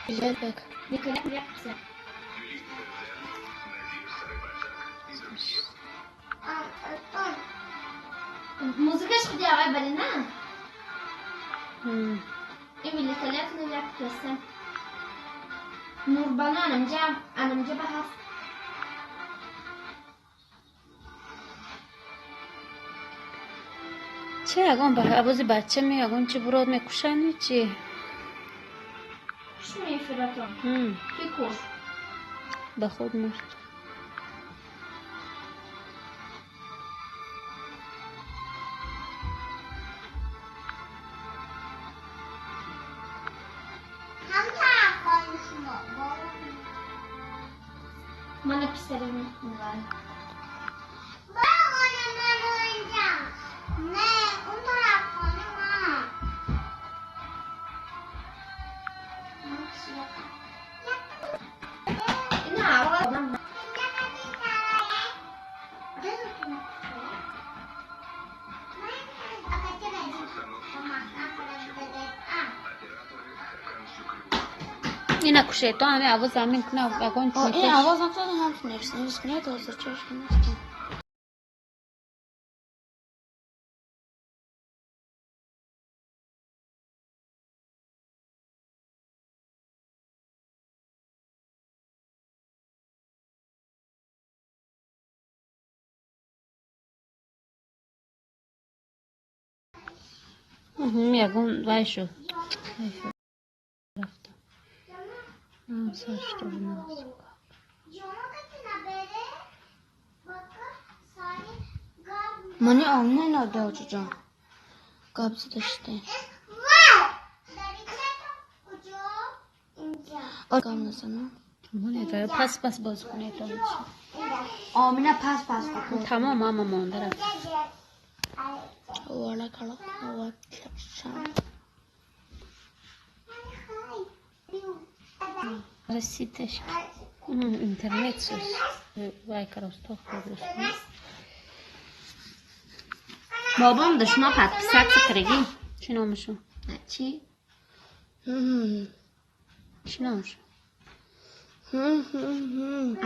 Bilerek. Dikkat yapsa. Музика ще дява балина. Emily telefonu yapıyorsa. Nurbanu anamca bahas. چه اگون به عوض بچه می اگون چه براد میکشنی چی؟ Şu mu ifiratom? Ki kuş. به خود مرد. Bana pislerim var. این کشه تو همه عوض زمین کنه اگون چی این عوض هم کنه هم نفس کنه تا از چشم نفتن اگون وای شد رفتم سرش تو بنام منی آمنه نده جان قبض داشته آرگام نزنم مونه پس باز کنه تا چی آمینه پس کن تمام اما مانده رفت والا کلا والا کشم رسیدش اینترنت سوز وای کراستو خود Babam da şuna pat pisat sıkırıgı. چی نامشو؟ چی؟ چی نامشو؟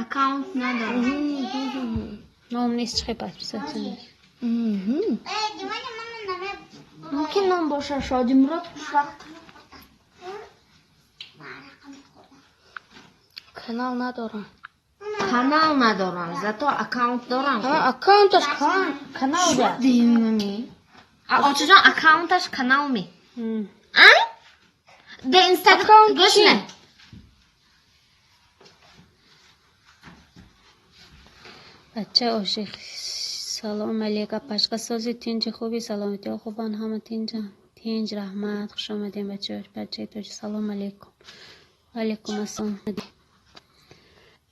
Account ندارم. نام نیست چه پس بسات نیست ممکن نام باشه شادی مراد خوشوقت کانال ندارم Kanal ندارم. zato account دارم. اکانتش کانال ده Dinami. Açacağım account'aş kanal mı? Ay? De Instagram Account göçme. بچه عاشق سلام علیکم پشقه سازی تینج خوبی سلامتی خوبان همه تینج رحمت خوش آمدین بچه تو سلام علیکم علیکم السلام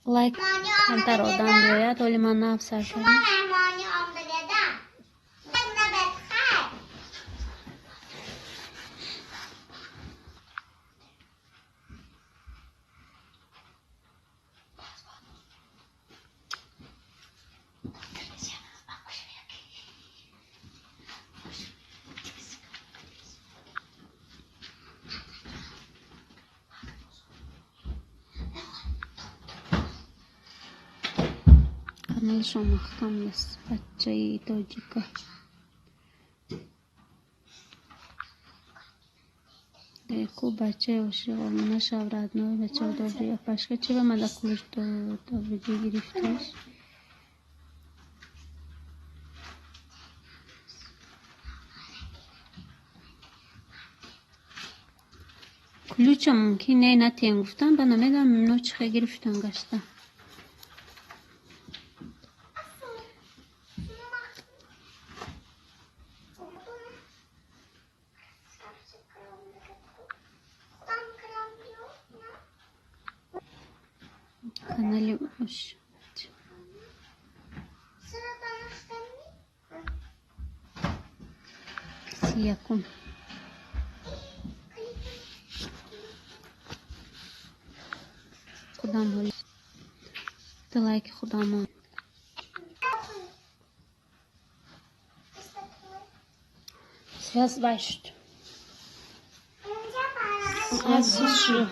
لایک کمتر آدم بیاید ولی من نفس سر کردم کانالشون مختم نیست بچه ای تاجیکا دیکو بچه باشه آمونه شورد نوی بچه ها دابریه پشکه چی به من کلوش دابریه گرفتش کلوچ ممکن نه نتیم گفتم به نمیدم نو چخه گرفتن گشتم کانالی باش سیاکم خودم حالی لایک خودم سیاس باشد از شو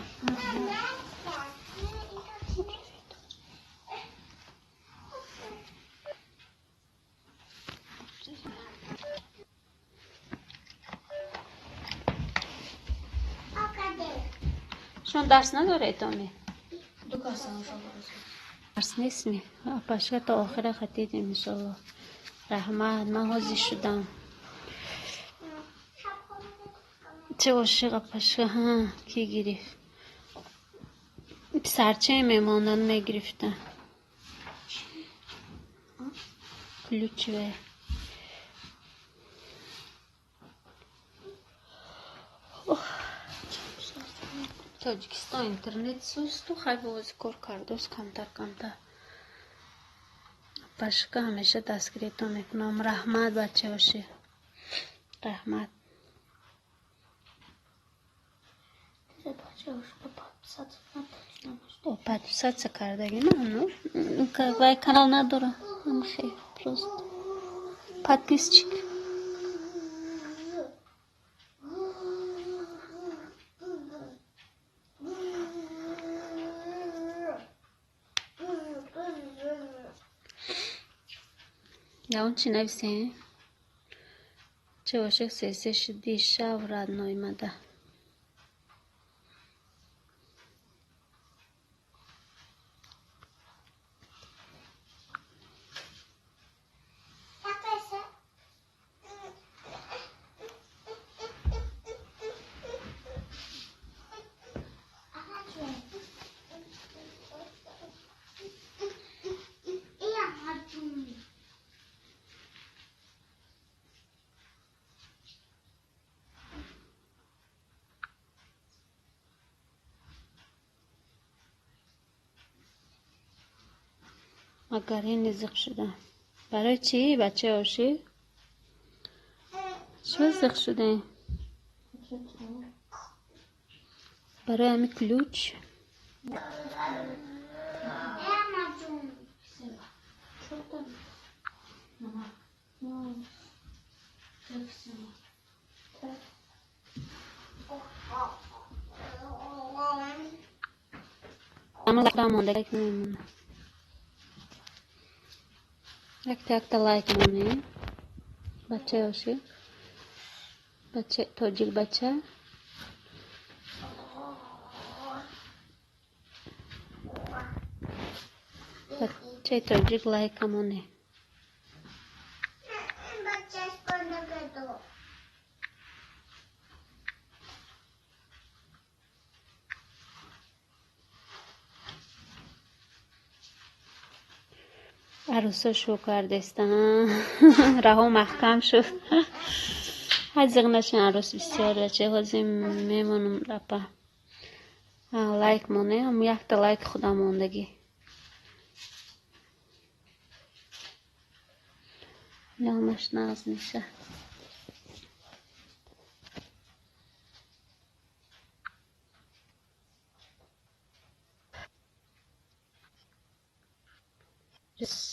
شون درس نداره اتامی؟ دو کاسه انشالله. درس نیست می پاشا تا آخر خطیدیم انشالله. رحمت من حاضر شدم. چه عاشق پاشا ها کی گرفت سرچه میماندن میگرفتن کلوچه تاجیکستان اینترنت سوست و خیلی بازی کار کردوست کمتر پاشکا همیشه دستگیری تو میکنم. رحمت بچه باشه رحمت او подписаться کردگی نه وای کانال نداره همیشه просто подписчик یا اون چی نویسین چه عاشق سیسه شدی شب رد نایمده مگر این نزق شده برای چی بچه هاشی؟ چه زق شده؟ برای همین کلوچ اما لکتا مونده لایک نمیمونه لکتا لایک مونه بچه هاشی بچه تاجیک بچه بچه تاجیک لایک مونه عروسا شو کردستن رها محکم شد حزق نشن عروس بسیار چه حاضی میمونم رپا لایک مونه هم یک تا لایک خدا موندگی نامش ناز میشه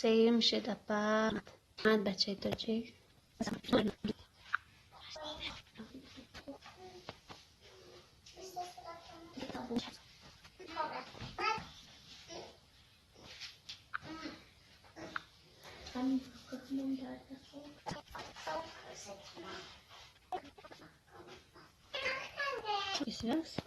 سیم شده پا من بچه تاجیک Yes.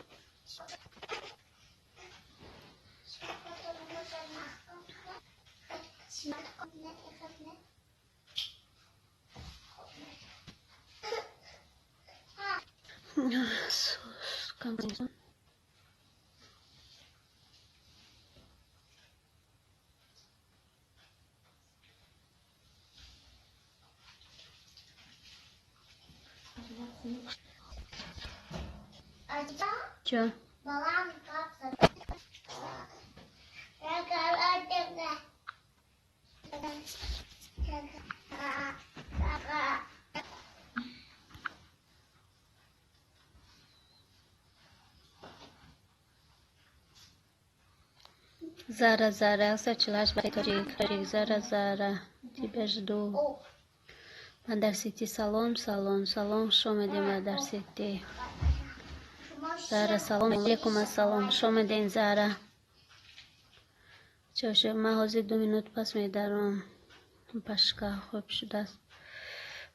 Sus, Čo? Zara, Zara, saçlar başlayacak. Zara, Zara. Тебя жду. Мадер Сити салон, салон, салон. Шо медем Мадер Сити? زهره سلام علیکم. السلام شما دین زهره چوشه من حاضر 2 مینوت پس میدارم پشکا خوب شده است.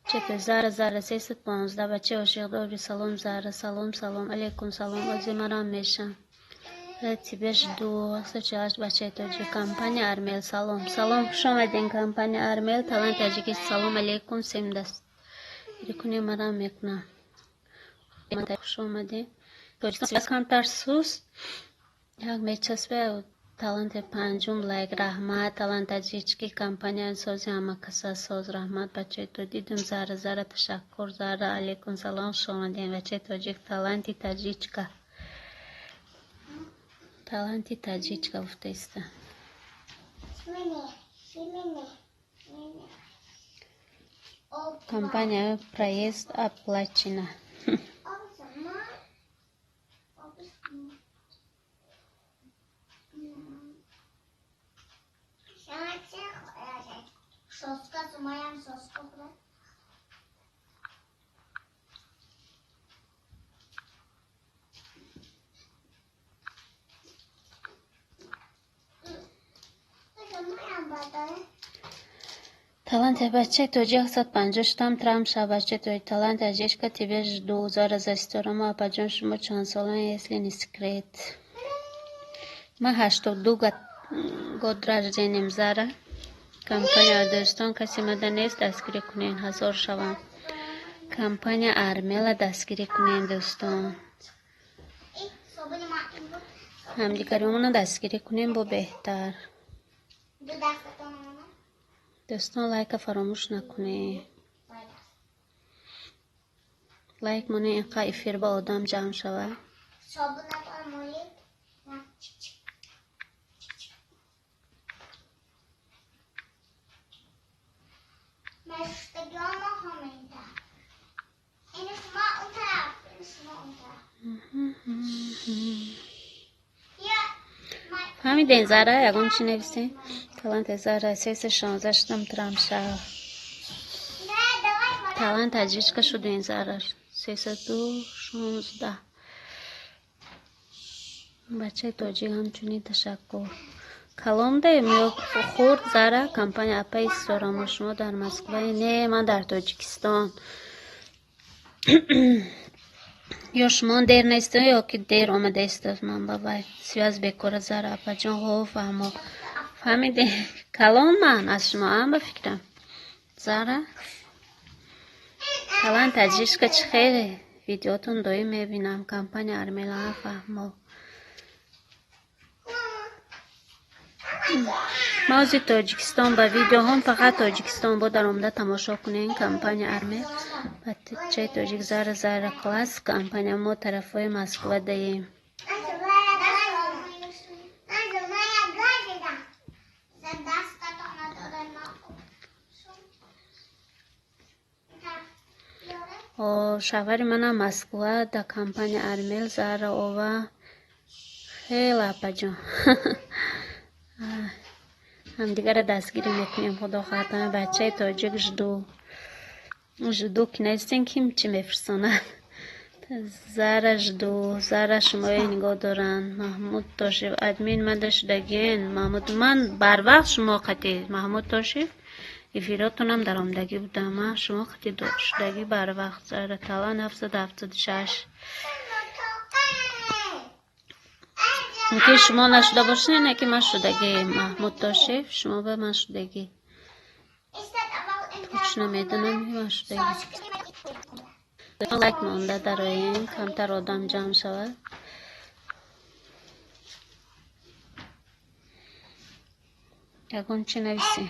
چطور زهره 315 بچه عاشق داری سلام زهره سلام علیکم سلام عزیز مرام میشم رتیبش 248 بچه تاجی کمپانی ارمیل سلام خوش آمدین کمپانی ارمیل تالان تاجیکی سلام علیکم سیم دست ریکنی مرام میکنم خوش آمدین توجیک کم ترسوس یک میچسبه талант панҷум лайк раҳмат талантаҷички компанияи сози ҳамакаса соз раҳмат бачаи то дидим зара ташаккур зара алейкум салом хуш омадин бачаи тоҷик таланти таҷичка гуфтаиста компания проезд оплачена талант бачаи тоҷик 150 там трам ша бачаи тоҷик талант таҷичка тебе жду зара за сторама апаҷон шумо чанд солаи если не секрет ма 82 год ражденим зара компания достон каси мада нест дастгирӣ кунен ҳазор шавам компания армела дастгирӣ кунен достон ҳамдигаримона дастгирӣ кунем бо беҳтар достон лайка фаромӯш накунед лайк моне инқа эфир ба одам ҷамъ шавад фаҳмиден зара ягон чӣ нависем талант зара 316 там трам шав талант таҷичка шуден зара 316 бачаи тоҷик ҳамчунин ташаккур калом даем ё хурд зара компания апаи сорамо шумо дар москваи не ман дар тоҷикистон ё шумо дер нестед ё ки дер омадаистед ман ба вай связ бекора зара апаҷон ҳо фаҳмо фаҳмиде калом ман аз шумоам ба фикрам зара талант таҷичка чӣ хеле видеотон доим мебинам компания армела фаҳмо ма ози тоҷикистон ба видеоҳом фақат тоҷикистон бо дар омада тамошо кунем компания армел бачаи тоҷик зара класс компания мо тарафҳои москва даем шавари манам москва да компания армел зара ова хеле апаҷон ҳамдигара дастгирӣ мекунем худо хоҳад бачаи тоҷик жду ки наистен ким чӣ мефирсонад зара жду зара шумои нигоҳ доранд маҳмуд тошев админ мада шудагиен маҳмуд ман барвақт шумо қатӣ маҳмуд тошев эфиротонам дар омадагӣ будам ман шумо қатӣ шудагӣ барвақт зара талан 776 ки шумо нашуда бошед не ки ман шудагӣ маҳмуд тошев шумо ба ман шудагӣ точно медонам ки ман шудагӣ лайк монда дароем камтар одам ҷамъ шавад ягон чӣ нависем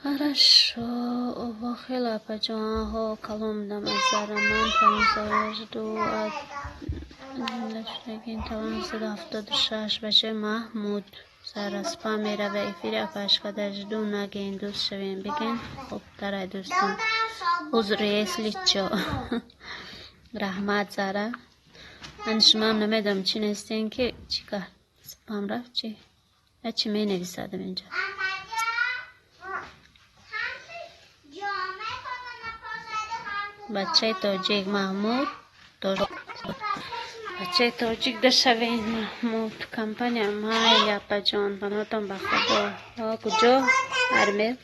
хорошо ова хеле апаҷонаҳо калом дам аз зара ман тамсажду адшдагин талон 176 бачаи маҳмуд зара спам мерава эфири апашкадажду наген дӯст шавем биген хуб дарай дӯстон узр если чо раҳмат зара ман шумоам намедонам чӣ нестен ки чӣ кард спам рафт чӣ менависадам инҷа بچه تاجیک محمود بچه تاجیک دشوین محمود کمپانی مای اپا جان بناتم بخدا کجا ارمیل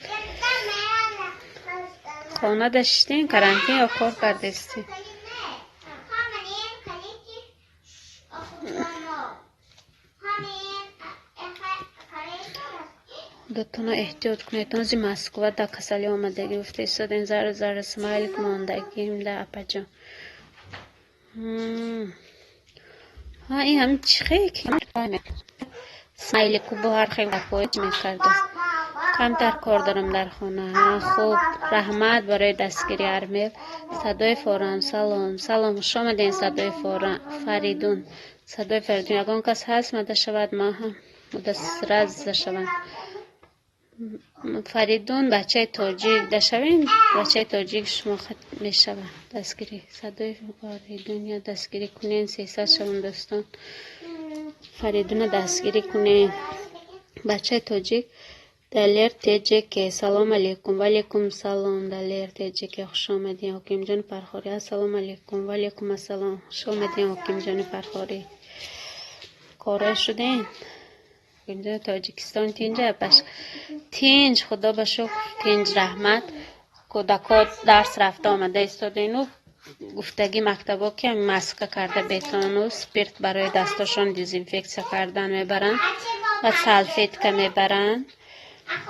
خانه داشتین کرانتین یا کار کردستی دوتونا احتیاط کنید تازی مسکوه دا کسالی آمدگی گفته ایستادین زر سمایل کماندگیم دا اپا جان ها این هم چی خیلی سمایلی کو بوهر خیلی پویت میکرده کمتر کار دارم در خانه خوب رحمت برای دستگیری ارمیل صدای فوران سلام شما دین صدای فوران فریدون صدای فریدون اگه اون کس هست مده شود ما هم مدست شود فریدون بچه تاجیک دشوین بچه تاجیک شما خط می شود دستگیری صدای فریدون یا دستگیری کنین 300 شون دوستان فریدون دستگیری کنین بچه تاجیک دلیر تجیک سلام علیکم و علیکم سلام دلیر تجیک خوش آمدین حکیم جان پرخوری السلام علیکم و علیکم السلام خوش آمدین حکیم جان پرخوری کاره شدین اینجا تاجیکستان تینجا بش تینج خدا بشکر تینج رحمت کودکات درس رفته آمده ایستادین و گفتگی مکتبا که ماسک کرده بیتان و سپیرت برای دستاشون دیزینفکسیون کردن میبرن و سلفیت که میبرن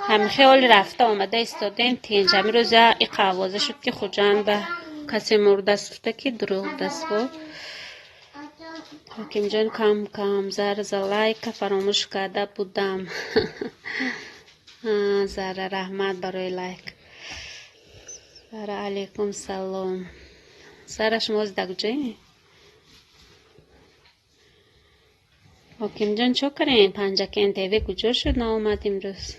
هم خیال رفته آمده ایستادین تینج همی روز ای قوازه شد که خوجان به کسی مرده سفته که دروغ دست بود حکیم جان کم زر لایک فراموش کرده بودم زر رحمت برای لایک زر علیکم سلام زر شما از دکجایی حکیم جان چو کرین پنجکین تیوی کجا شد نامد امروز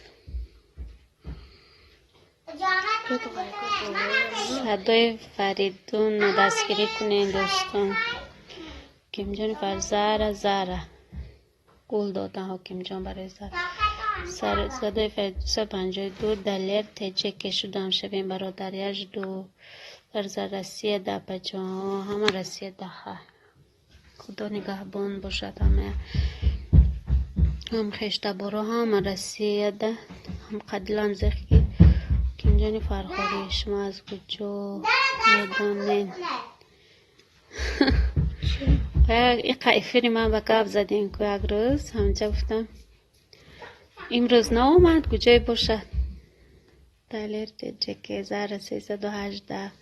صدای فریدون دستگیری کنین دوستان حکیم جان پر زره گل دادن حکیم جان برای زره صدای فریدون 252 دلیر تجه که شدم شبین برادریش دو در زر رسیه ده پجا همه رسیه ده خدا نگهبان باشد همه هم خشته برا هم رسیه ده هم قدلان زخی حکیم جان فرخوری شما از کجا میدانین این قیفری من به گفت زدین که یک روز همجا گفتم امروز نامد کجای باشد دلیر تجه که زر 318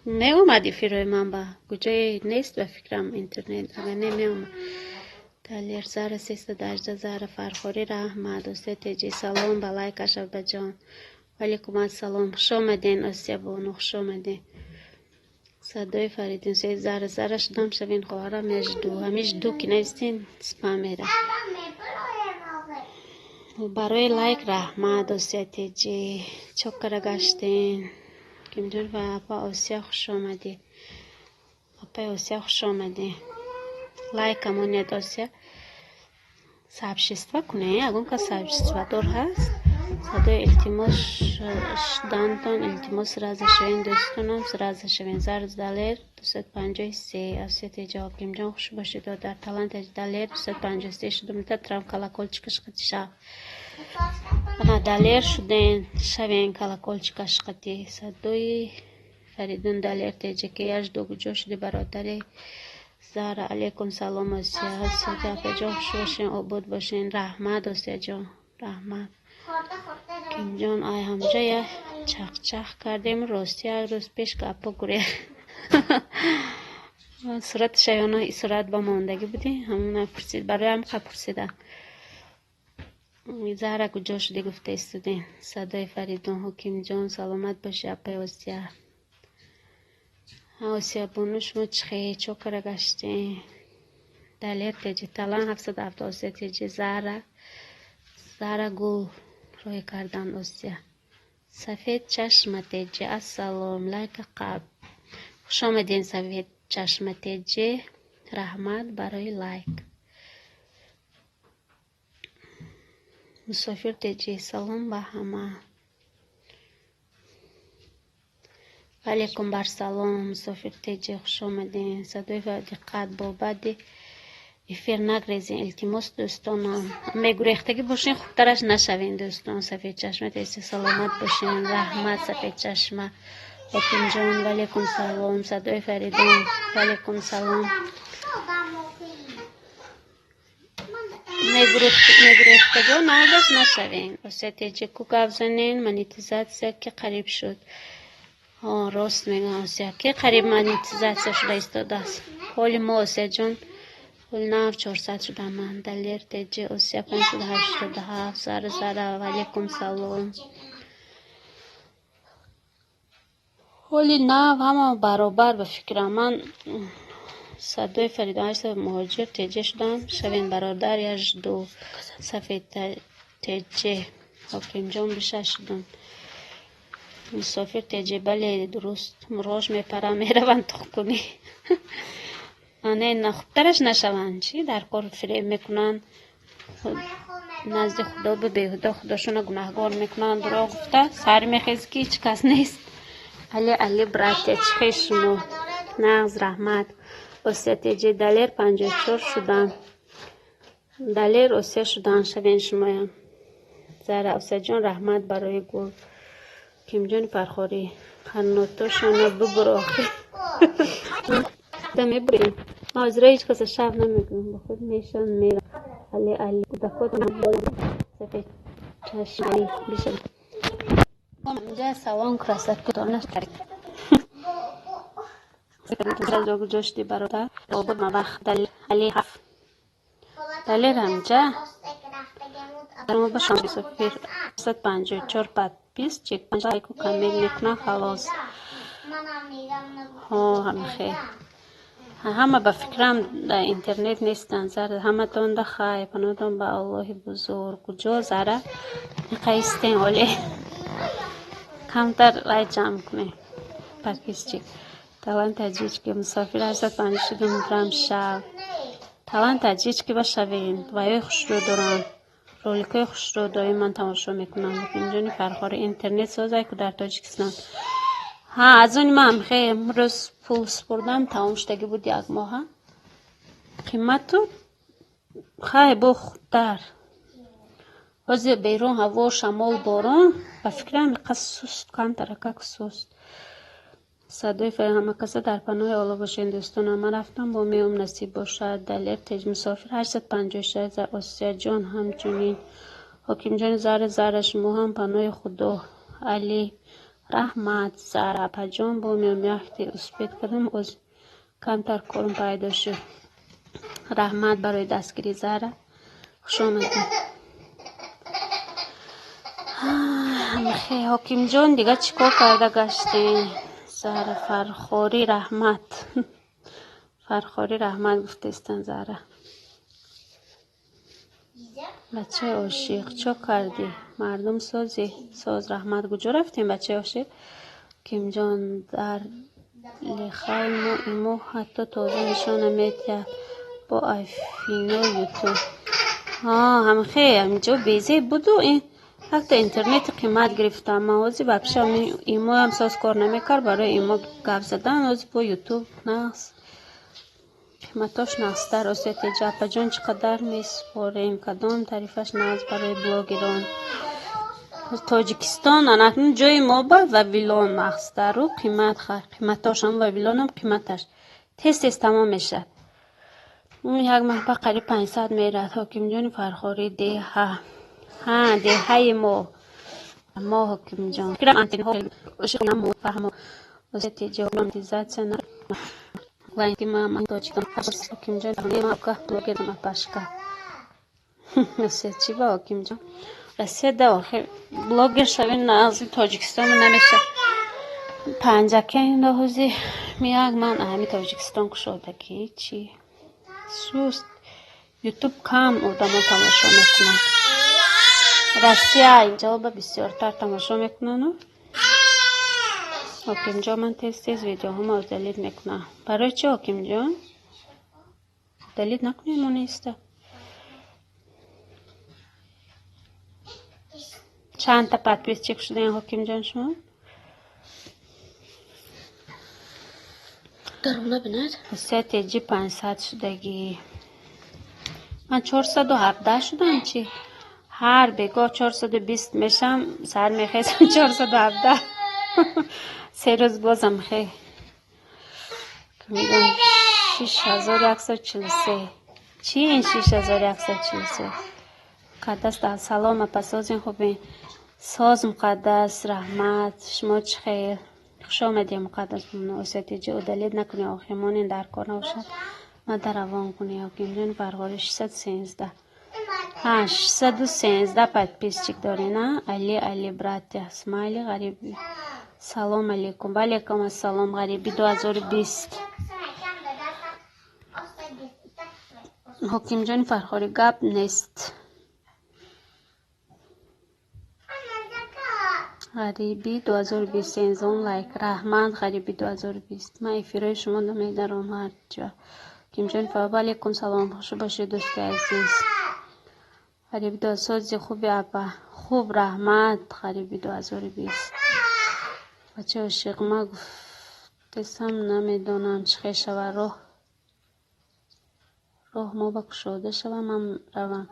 نه اومدی فیروی من با کجای نیست به فکرم اینترنت اگر نمی اومد دلیر زر 318 زر فرخوری رحمت دوسته تجه سلام بلای کشف جان ولیکم السلام خوش آمدین آسیا بانو خوش آمدین صدای فریدون سه زر شدم شوین خواهرم همیش دو که نیستین سپام میره برای لایک رحمت آسیا تیجی چکر گشتین کم جون و اپا آسیا خوش آمدی اپا آسیا خوش آمدی لایک همونید آسیا سابشیست کنه اگون که سابشیست دار هست صدای التماس دانتان التماس راز شوین دوستانم راز شوین زرد دلیر 253 آسیت جواب کم جان خوش باشید و در تالانت دلیر 253 شدم ترام کلاکولچکش قدیشا اما دلیر شدین شوین کلاکولچکش قدی صدای فریدون دلیر تجکی یاش دو گجا شده برادری زهر علیکم سلام آسیا آسیا جا خوش باشین عبود باشین رحمت آسیا جان رحمت کم جان آی همجا یا چخ کردیم راستی روز پیش گپا گره صورت شایانه صورت با ماندگی بودی همون پرسید برای هم پرسیدم زهره کجا شدی گفته استودین صدای فریدون حکیم جان سلامت باشی اپای آسیا بونوش مو چخی چوکر گشتی دلیر تیجی تلان 770 تیجی زهره گل روی کردن آسیا سفید چشم تیجی السلام لایک قب خوش آمدین سفید چشم تیجی رحمت برای لایک مسافر تیجی سلام با همه علیکم بر سلام مسافر تیجی خوش آمدین. صدای و دقت با بعد افیر نگریزین التماس دوستانم. میگریختگی باشین خوبترش نشوین دوستان. سفید چشمت ایسی سلامت باشین. رحمت سفید چشمه حکیم جان وعلیکم سلام. صدای فریدون وعلیکم سلام. میگریختگی و نازش نشوین. واسه تیجی کوک افزنین منیتیزاتسیا که قریب شد. راست میگم آسیا که قریب منیتیزاتسیا شده ایستاده است. حال ما آسیا جان حال 9400 شده من دلیر تیجی آسیا 587 زره وعلیکم سلام. حالی نه همه برابر به فکر من. صدای فریدون هشت مهاجر تیجی شدم. شوین برادر یش دو سفید تیجی حکیم جان بیشه شدم. مسافر تیجی بله درست مراش میپرم میروند تخ کنی. نه خوبترش نشوند چی در کار فریب میکنن نزد خدا به بیهوده خداشون گناهگار میکنن. دروغ گفته سر میخیز که هیچ کس نیست. علی برات چخشمو نغز رحمت اوسیا تیجی دلیر 54 شدن. دلیر اوسیا شدن شوین شمایم زره اوسیا جان رحمت برای گل کیم جان فرخوری خنوتاشون ببر آخی دمی بریم ما از رایج کس شب نمیگم با خود میشن میرم. علی دکات من سفید چشمالی بیشتر اینجا سوان کراسد که دانش کرد فکر جاشتی برادر بود ما وقت علی هفت دلیل همجا ما با شما سفیر 154 بعد 20 چک 5 لایکو کامل میکنه خلاص. همه خیر همه به فکرم در اینترنت نیستن زر همه تون ده خواهی پنودم به الله بزرگ کجا زره قیستین ولی کمتر رای جمع کنه پاکیز چی تلان تجیج که مسافر 850 شدیم برم شب تلان تجیج که بشوین ویای خوش رو دارن رولیکای خوش رو داری من تماشا میکنم. اینجانی فرخار اینترنت سازه که در تاجیکستان از اون من خیلی امروز پول سپردم تمام شدگی بود یک ماه قیمتو خیلی با خودتر وزی بیرون هوا شمال باران با فکرم قصوست کم ترکه کسوست. صدای همه کسا در پناه الله باشین دوستان. من رفتم با میام نصیب باشد دلیر تیج مسافر 856 زر آسیا جان همچنین حکیم جان زره شما هم پناه خدا علی رحمت زره پجان با میام یختی اسپید کردم از کمتر کارم پیدا شد. رحمت برای دستگیری زره خوش آمدیم. خیلی حکیم جان دیگه چیکار کرده گشتین زره فرخوری رحمت فرخوری رحمت گفته استن زره بچه عاشق چه کردی مردم ساز رحمت کجا رفتیم بچه عاشق کیم جان در لخال ایمو حتی تازه نشانه میتید با آیفینو یوتیوب هم خیلی همینجا بیزی بودو این حتی اینترنت قیمت گرفتم موازی بپشم ایمو هم ساز کار نمیکر برای ایمو گفت زدن از با یوتیوب نقص قیمتاش نقصتر آسیا تیجی جان چقدر میسپاریم کدام تعریفش نقص برای بلاگران تاجیکستان انکنون جای ما با و ویلان نقصتر رو قیمتاش هم و ویلان هم قیمتش تست تمام میشه. اون یک محبه قریب 500 میرد حکیم جان فرخوری ده ما حکیم جان فکرم انتین ها عشق نمو فهمو واسه تیجی و منتیزات سنه و اینکه من تاجیکم حکیم جان فرخوری ما که بلاگر ما پشکه واسه چی با حکیم جان رسیه ده آخر بلاگر شوین نازی تاجیکستان نمیشه پنجکه این دهوزی میاگ من همی تاجیکستان کشاده که چی سوست یوتیوب کم آدم تماشا میکنن رسیه اینجا با بسیارتر تماشا میکنن حکیم جان من تیز ویدیو هم دلیت میکنم برای چه حکیم جان دلیت نکنیم اون نیسته چند تا پتویز چک شده این حکیم جان شما درونه بند. حسیت جی 500 شدگی. من 417 شدم چی؟ هر بگاه 420 میشم سر میخیستم 417 3 روز بازم خیلی میگم 6143 چی این 6143 مقدس در سلام پسازین خوبین ساز مقدس رحمت شما چه خیر خوش آمدی مقدس مناسبت جو دلید نکنی آخیمانی در کار نباشد ما در روان کنی آقیم برقرار 613 613 подписчик داری نه علی براتیا اسماعیلی غریبی سلام علیکم و علیکم السلام غریبی 2020 حکیم جان فرخاری گپ نیست غریبی 2020 انزون لایک رحمان غریبی 2020 من افیرای شما نمیدارم هر جا حکیم جان فرخاری علیکم سلام خوش باشید دوست عزیز غریبی 2020 خوبی ابا خوب رحمت غریبی 2020 بچه عاشق ما گفتم نمیدونم چه شوه راه ما بکشاده شوه من روم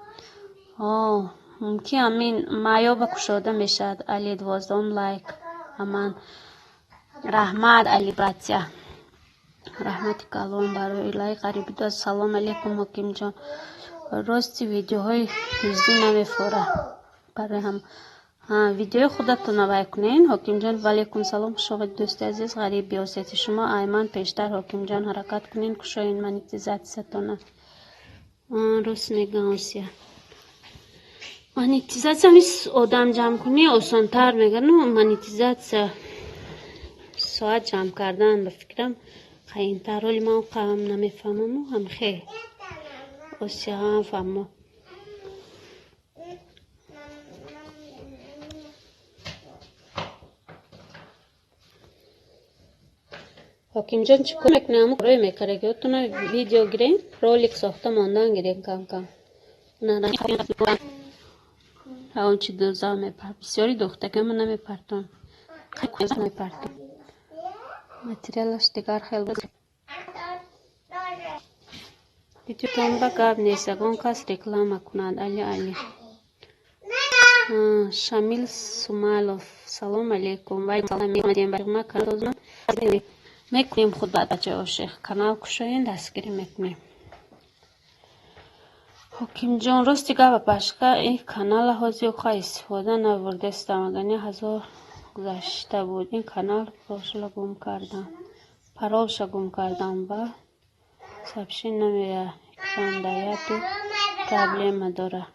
ممکن همین مایا بکشاده میشد علی 12 لایک امان رحمت علی براتیا رحمت کلام برای لایک غریبی دو سلام علیکم حکیم جان راستی ویدیوهای هیچی نمیفوره برای هم ویدیو خودتون نوای کنین حکیم جان و علیکم سلام شما دوست عزیز غریب بیاستی شما ایمان پیشتر حکیم جان حرکت کنین کشاین منیتیزاتیتونه راست میگم آسیا منیتیزاتیا میس آدم جمع کنی آسان تر میگن منیتیزاتیا ساعت جمع کردن بفکرم خیلی تر ولی من قوم نمیفهمم هم خیلی آسیا هم فهمم حکیم جان چیکار میکنم روی میکره که تو ویدیو گیرین رولیک ساخته ماندن گیرین کم نه اون چی دوزا میپر بسیاری دختر که من نمیپرتم خیلی نمیپرتم ماتریالش دیگر خیلی بود ویدیو تون با گاب نیست اگون کس رکلام کنند علی شامیل سومالوف سلام علیکم وای سلام میکنم برای ما کارو میکنیم خود بعد بچه عاشق کانال کشاین دستگیری میکنیم حکیم جان راستی گفت باشکا این کانال هازیو خواهی استفاده نورده استمگانی 1000 گذشته بود این کانال پراشلا گم کردم پراشا گم کردم با سبشین نمیره اکران داید تو پرابلم داره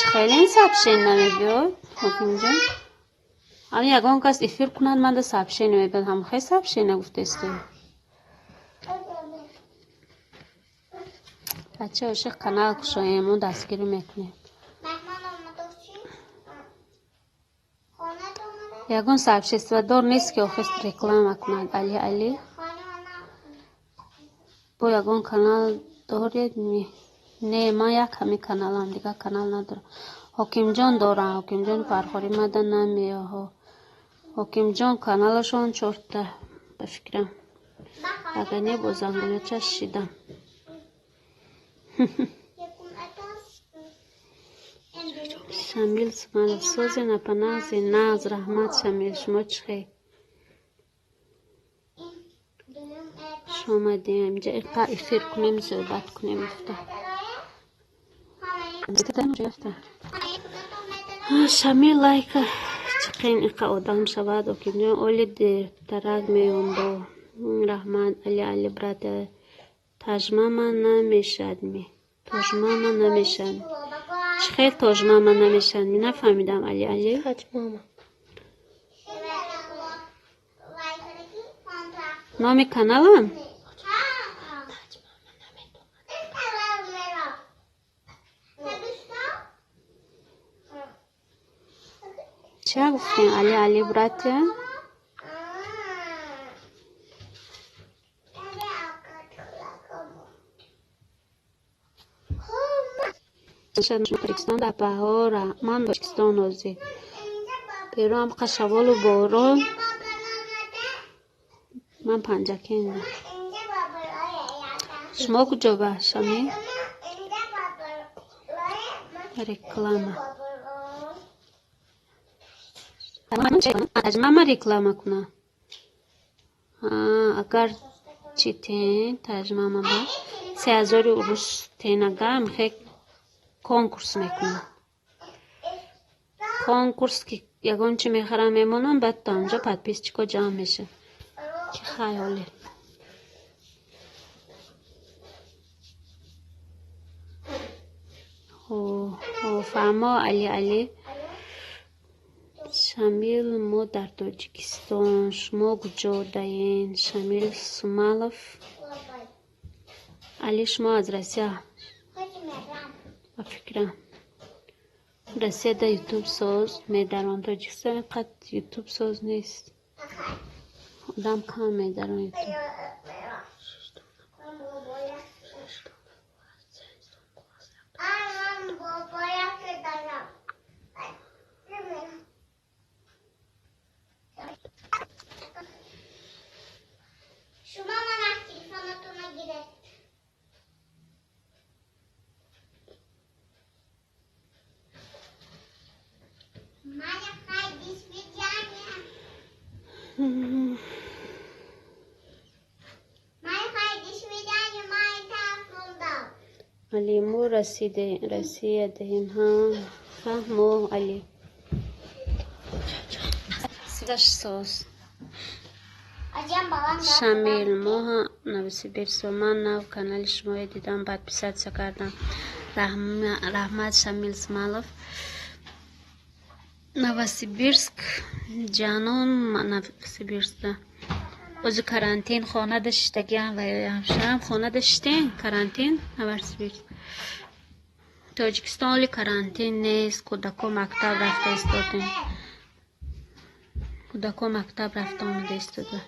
خیلی این سبشین نمیبید حکیم جان اما یکان کس افیر کنند من ده سبشین نمیبید هم خیلی سبشین نگفته استی بچه عاشق کانال کشایمون دستگیری میکنیم یکان سبشین استفاده نیست که آخست رکلام کنند علی با یکان کانال دارید نه من یک همی کانال هم دیگه کانال ندارم حکیم جان دارم حکیم جان پرخوری مدن نمیه حکیم جان کانالشون چورته بفکرم اگر نه بازنگونه چش شیدم شمیل سمال سوز نپناز ناز رحمت شمیل شما چخی شما دیم اینجا اقا افیر کنیم صحبت کنیم شمیل لایک چخین اقا آدم شود و که اولی در ترک میون با رحمت علی برات تجمع من نمیشد تجمع من نمیشد چخیل تجمع من نمیشد نفهمیدم علی تجمع نام کانالم چه گفتین علی براتیا پاکستان در بهار من پاکستان روزی پیرو هم قشوال و باران من پنجکین. شما کجا با شمی؟ رکلامه. ترجمه رکلامه کنه. اگر چی تین ترجمه با 3000 روز تینگه میخواد کنکورس میکنه. کنکورس که یگان چی میخرم میمونم بعد تا اونجا پدپیس چیکو جمع میشه. که خیالی. فهما علی شامل ما در تاجیکستان. شما کجا دارین؟ شامل سومالوف. علی شما از روسیه. فکرم روسیه در یوتیوب ساز میدارن. تاجیکستان قد یوتیوب ساز نیست. آدم کم میدارن یوتیوب. شما من از تلفنتون نگیرید. من خیلیش بیجانیم. من خیلیش بیجانیم. من تلفن دارم. علی مو رسیدیم ها. فهمو علی. سیدش ساز. شامل ماها نویسی برسومان نو کانال شما دیدم بعد پیسات کردم. رحمت شامل سمالوف نوسیبیرسک جانون نوسیبیرسک. اوز کرانتین خانه داشتگیم و همشم خانه داشتین کرانتین نوسیبیرسک. تاجیکستان لی کرانتین نیست. کودکو مکتب رفته استادن. کودکو مکتب رفته آمده استاده.